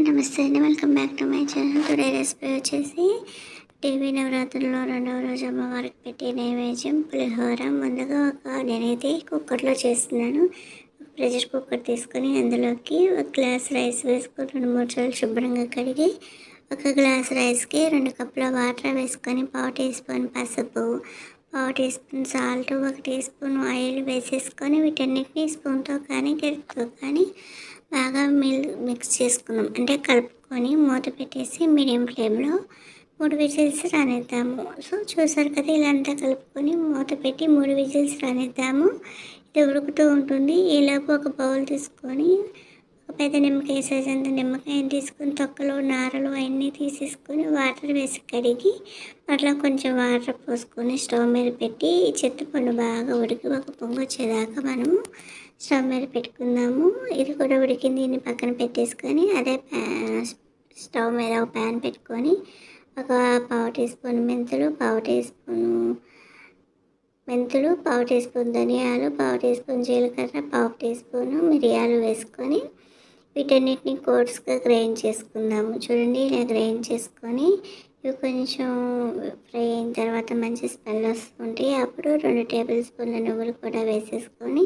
నమస్తే అండి. Welcome back to my channel. Today recipe వచ్చేసి దేవీ నవరాత్రుల్లో రెండవ రోజు అమ్మవారికి పెట్టే నైవేద్యం పులిహోర. ముందుగా నేనైతే కుక్కర్లో చేస్తున్నాను. ప్రెషర్ కుక్కర్ తీసుకొని అందులోకి ఒక గ్లాస్ రైస్ వేసుకొని 2-3 సార్లు శుభ్రంగా కడిగి ఒక గ్లాస్ రైస్కి 2 కప్పుల వాటర్ వేసుకొని పావు టీ స్పూన్ పసుపు, పావు teaspoon salt, 1 teaspoon oil వేసేసుకొని వీటన్నిటిని స్పూన్తో కానీ గరిటెతో కానీ బాగా మిక్స్ చేసుకున్నాం. అంటే కలుపుకొని మూత పెట్టేసి మీడియం ఫ్లేమ్లో 3 విజిల్స్ రానిద్దాము. సో చూసారు కదా, ఇలా అంతా కలుపుకొని మూత పెట్టి 3 విజిల్స్ రానిద్దాము. ఇది ఉడుకుతూ ఉంటుంది. ఈలోపు ఒక బౌల్ తీసుకొని ఒక పెద్ద నిమ్మకాయ సైజ్ అంత నిమ్మకాయని తీసుకొని తొక్కలు నారలు అన్నీ తీసేసుకొని వాటర్ వేసి కడిగి అట్లా కొంచెం వాటర్ పోసుకొని స్టవ్ మీద పెట్టి చింతపండు బాగా ఉడికి ఒక పొంగు వచ్చేదాకా మనము స్టవ్ మీద పెట్టుకుందాము. ఇది కూడా ఉడికింది. దీన్ని పక్కన పెట్టేసుకొని అదే స్టవ్ మీద ఒక ప్యాన్ పెట్టుకొని ఒక పావు టీ స్పూన్ మెంతులు, పావు టీ స్పూన్ ధనియాలు, పావు టీ స్పూన్ జీలకర్ర, పావు టీ స్పూన్ మిరియాలు వేసుకొని వీటన్నిటిని కోర్స్గా గ్రైండ్ చేసుకుందాము. చూడండి, ఇలా గ్రైండ్ చేసుకొని ఇవి కొంచెం ఫ్రై అయిన తర్వాత మంచి స్మెల్ వస్తుంటే అప్పుడు 2 టేబుల్ స్పూన్ల నువ్వులు కూడా వేసేసుకొని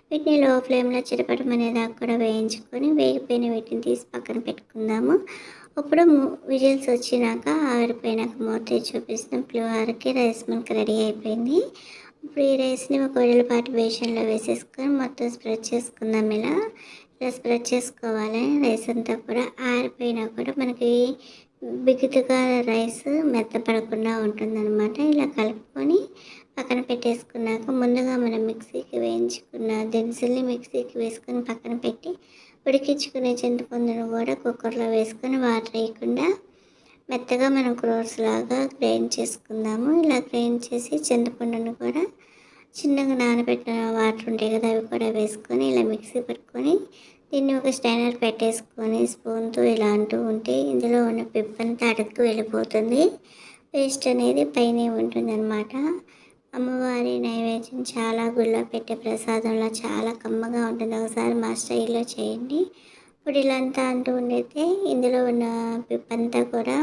వీటిని లో ఫ్లేమ్లో చిటపటమనేదాకా కూడా వేయించుకొని వేగిపోయిన వీటిని తీసి పక్కన పెట్టుకుందాము. అప్పుడు విజిల్స్ వచ్చినాక ఆవిరిపోయినాక మూత చూపిస్తాం. పులిహోరకి రైస్ మనకు రెడీ అయిపోయింది. ఇప్పుడు ఈ రైస్ని ఒక వెడల్పాటి బేషన్లో వేసేసుకొని మొత్తం స్ప్రెడ్ చేసుకుందాం. ఇలా స్ప్రెడ్ చేసుకోవాలి. రైస్ అంతా కూడా ఆరిపోయినా కూడా మనకి బిగుతుగా రైస్ మెత్తపడకుండా ఉంటుందన్నమాట. ఇలా కలుపుకొని పక్కన పెట్టేసుకున్నాక ముందుగా మనం మిక్సీకి వేయించుకున్న దినుసుల్ని మిక్సీకి వేసుకొని పక్కన పెట్టి ఉడికించుకునే చింతపండును కూడా కుక్కర్లో వేసుకొని వాటర్ వేయకుండా మెత్తగా మనం క్రోర్స్ లాగా గ్రైండ్ చేసుకుందాము. ఇలా గ్రైండ్ చేసి చింతపండును కూడా చిన్నగా నానబెట్టిన వాటర్ ఉంటాయి కదా, అవి కూడా వేసుకొని ఇలా మిక్సీ పెట్టుకొని దీన్ని ఒక స్టైనర్ పెట్టేసుకొని స్పూన్తో ఇలా అంటూ ఉంటే ఇందులో ఉన్న పిప్పంతా అడుక్కు వెళ్ళిపోతుంది. పేస్ట్ అనేది పైనే ఉంటుంది అన్నమాట. అమ్మవారి నైవేద్యం చాలా గుళ్ళో పెట్టే ప్రసాదంలో చాలా కమ్మగా ఉంటుంది. ఒకసారి మా స్టైల్లో చేయండి. ఇప్పుడు ఇలా అంతా అంటూ ఉండైతే ఇందులో ఉన్న పిప్పంతా కూడా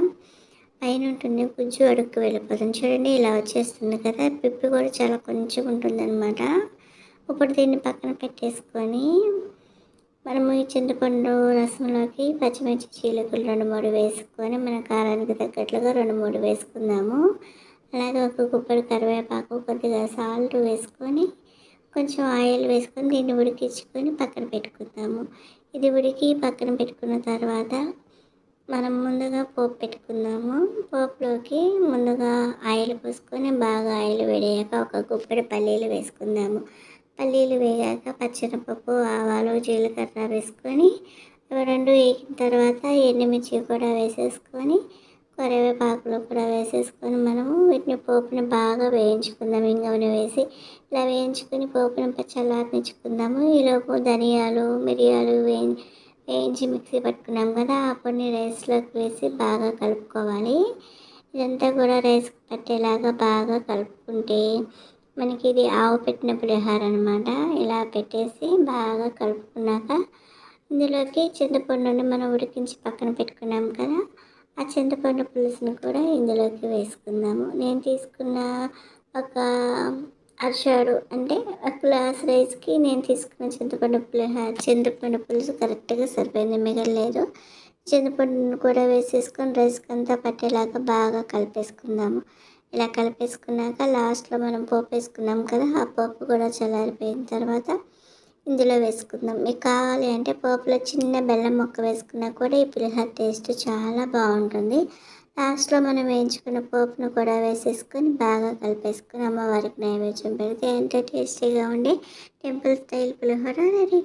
పైన ఉంటుంది, గుజ్జు అడుక్కు వెళ్ళిపోతుంది. చూడండి, ఇలా వచ్చేస్తుంది కదా. పిప్పి కూడా చాలా కొంచెం ఉంటుందన్నమాట. ఇప్పుడు దీన్ని పక్కన పెట్టేసుకొని మనము ఈ చింతపండు రసంలోకి పచ్చిమిర్చి చీలికలు 2-3 వేసుకొని మన కారానికి తగ్గట్లుగా 2-3 వేసుకుందాము. అలాగే ఒక గుప్పెడు కరివేపాకు, కొద్దిగా సాల్ట్ వేసుకొని కొంచెం ఆయిల్ వేసుకొని దీన్ని ఉడికించుకొని పక్కన పెట్టుకుందాము. ఇది ఉడికి పక్కన పెట్టుకున్న తర్వాత మనం ముందుగా పోపు పెట్టుకుందాము. పోపులోకి ముందుగా ఆయిల్ పోసుకొని బాగా ఆయిల్ వేడాక ఒక గుప్పెడు పల్లీలు వేసుకుందాము. పల్లీలు వేగాక పచ్చెనపప్పు, ఆవాలు, జీలకర్ర వేసుకొని 2 వేగిన తర్వాత ఎండుమిర్చి కూడా వేసేసుకొని కరివేపాకులు కూడా వేసేసుకొని మనము వీటిని పోపుని బాగా వేయించుకుందాం. ఇంగవని వేసి ఇలా వేయించుకొని పోపుని చల్లారించుకుందాము. ఈలోపు ధనియాలు, మిరియాలు వేయించి మిక్సీ పట్టుకున్నాం కదా, ఆ పొడిని రైస్లోకి వేసి బాగా కలుపుకోవాలి. ఇదంతా కూడా రైస్ పట్టేలాగా బాగా కలుపుకుంటే మనకి ఇది ఆవు పెట్టిన పులిహోర అనమాట. ఇలా పెట్టేసి బాగా కలుపుకున్నాక ఇందులోకి చింతపండుని మనం ఉడికించి పక్కన పెట్టుకున్నాం కదా, ఆ చింతపండు పులుసుని కూడా ఇందులోకి వేసుకుందాము. నేను తీసుకున్న ఒక అరచాడు అంటే ఒక గ్లాస్ రైస్కి నేను తీసుకున్న చింతపండు పులుసు కరెక్ట్గా సరిపోయింది, మిగలలేదు. చింతపండును కూడా వేసేసుకొని రైస్కి అంతా పట్టేలాగా బాగా కలిపేసుకుందాము. ఇలా కలిపేసుకున్నాక లాస్ట్లో మనం పోపు వేసుకున్నాం కదా, ఆ పోపు కూడా చల్లారిపోయిన తర్వాత ఇందులో వేసుకుందాం. మీకు కావాలి అంటే పోపులో చిన్న బెల్లం ముక్క వేసుకున్నా కూడా ఈ పులిహోర టేస్ట్ చాలా బాగుంటుంది. లాస్ట్లో మనం వేయించుకున్న పోపును కూడా వేసేసుకొని బాగా కలిపేసుకొని అమ్మవారికి నైవేద్యం పెడితే ఎంతో టేస్టీగా ఉండే టెంపుల్ స్టైల్ పులిహోర రెడీ.